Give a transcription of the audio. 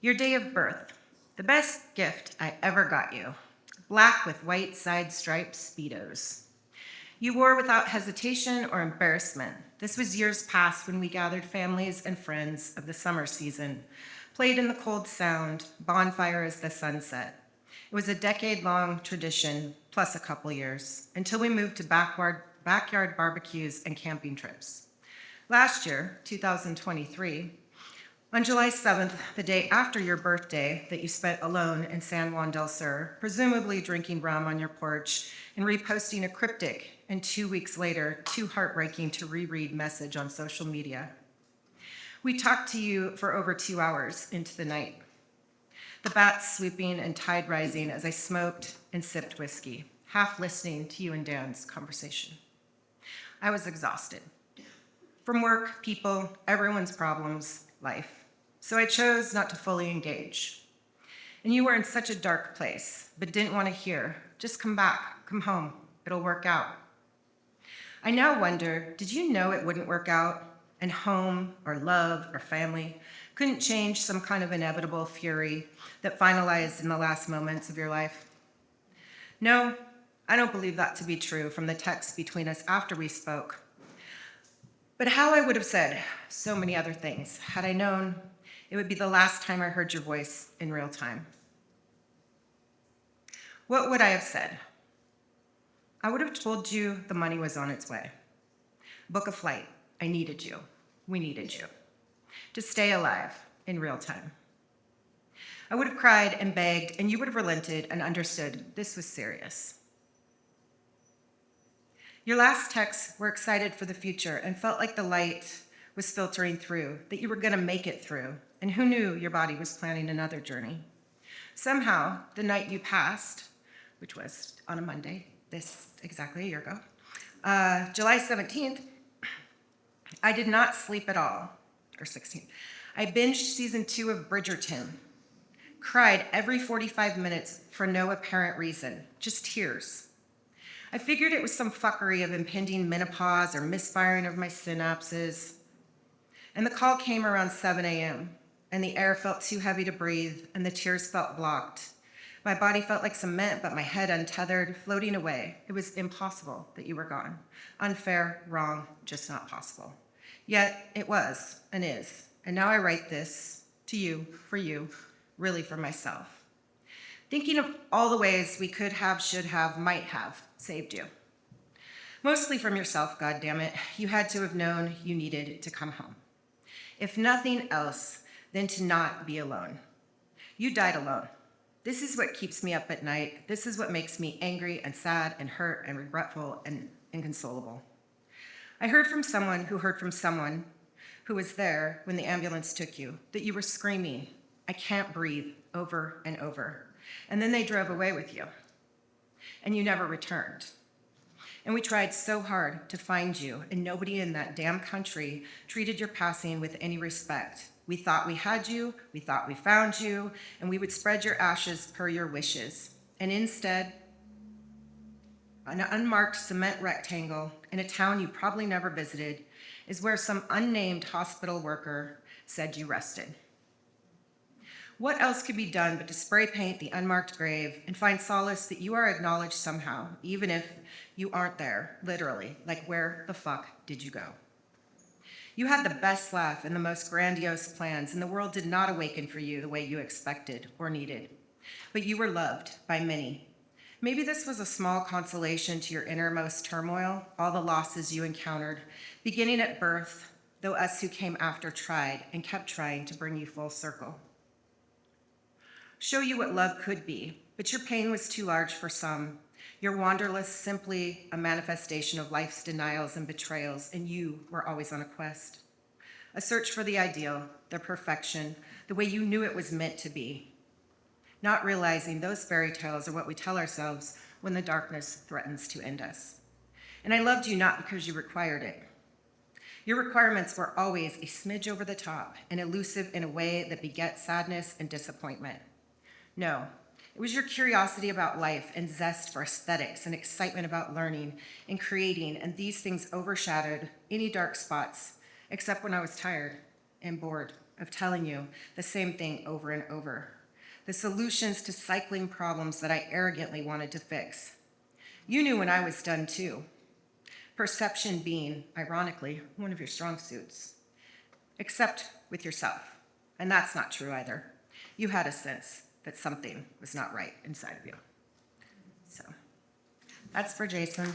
Your day of birth, the best gift I ever got you. Black with white side stripes Speedos. You wore without hesitation or embarrassment. This was years past when we gathered families and friends of the summer season, played in the cold sound, bonfire as the sun set. It was a decade-long tradition, plus a couple years, until we moved to backyard barbecues and camping trips. Last year, 2023, on July 7th, the day after your birthday that you spent alone in San Juan del Sur, presumably drinking rum on your porch and reposting a cryptic, and 2 weeks later, too heartbreaking to reread message on social media. We talked to you for over 2 hours into the night. The bats swooping and tide rising as I smoked and sipped whiskey, half listening to you and Dan's conversation. I was exhausted. From work, people, everyone's problems, life. So I chose not to fully engage. And you were in such a dark place, but didn't want to hear. Just come back, come home, it'll work out. I now wonder, did you know it wouldn't work out? And home, or love, or family couldn't change some kind of inevitable fury that finalized in the last moments of your life? No, I don't believe that to be true from the text between us after we spoke. But how I would have said so many other things had I known it would be the last time I heard your voice in real time. What would I have said? I would have told you the money was on its way. Book a flight. I needed you. We needed you. To stay alive in real time. I would have cried and begged, and you would have relented and understood this was serious. Your last texts were excited for the future and felt like the light was filtering through, that you were going to make it through, and who knew your body was planning another journey. Somehow, the night you passed, which was on a Monday, this exactly a year ago, July 17th, I did not sleep at all, or 16th. I binged season 2 of Bridgerton, cried every 45 minutes for no apparent reason, just tears. I figured it was some fuckery of impending menopause or misfiring of my synapses. And the call came around 7 a.m., and the air felt too heavy to breathe, and the tears felt blocked. My body felt like cement, but my head untethered, floating away. It was impossible that you were gone. Unfair, wrong, just not possible. Yet it was and is. And now I write this to you, for you, really for myself. Thinking of all the ways we could have, should have, might have saved you. Mostly from yourself, goddammit. You had to have known you needed to come home. If nothing else, then to not be alone. You died alone. This is what keeps me up at night. This is what makes me angry and sad and hurt and regretful and inconsolable. I heard from someone who was there when the ambulance took you, that you were screaming, "I can't breathe," over and over. And then they drove away with you. And you never returned. And we tried so hard to find you, and nobody in that damn country treated your passing with any respect. We thought we had you, we thought we found you, and we would spread your ashes per your wishes. And instead, an unmarked cement rectangle in a town you probably never visited is where some unnamed hospital worker said you rested. What else could be done but to spray paint the unmarked grave and find solace that you are acknowledged somehow, even if you aren't there, literally, like where the fuck did you go? You had the best laugh and the most grandiose plans, and the world did not awaken for you the way you expected or needed. But you were loved by many. Maybe this was a small consolation to your innermost turmoil, all the losses you encountered, beginning at birth, though us who came after tried and kept trying to bring you full circle. Show you what love could be, but your pain was too large for some. Your wanderlust simply a manifestation of life's denials and betrayals, and you were always on a quest. A search for the ideal, the perfection, the way you knew it was meant to be. Not realizing those fairy tales are what we tell ourselves when the darkness threatens to end us. And I loved you not because you required it. Your requirements were always a smidge over the top and elusive in a way that begets sadness and disappointment. No, it was your curiosity about life and zest for aesthetics and excitement about learning and creating, and these things overshadowed any dark spots, except when I was tired and bored of telling you the same thing over and over. The solutions to cycling problems that I arrogantly wanted to fix. You knew when I was done too. Perception being, ironically, one of your strong suits. Except with yourself. And that's not true either. You had a sense that something was not right inside of you. So, that's for Jason.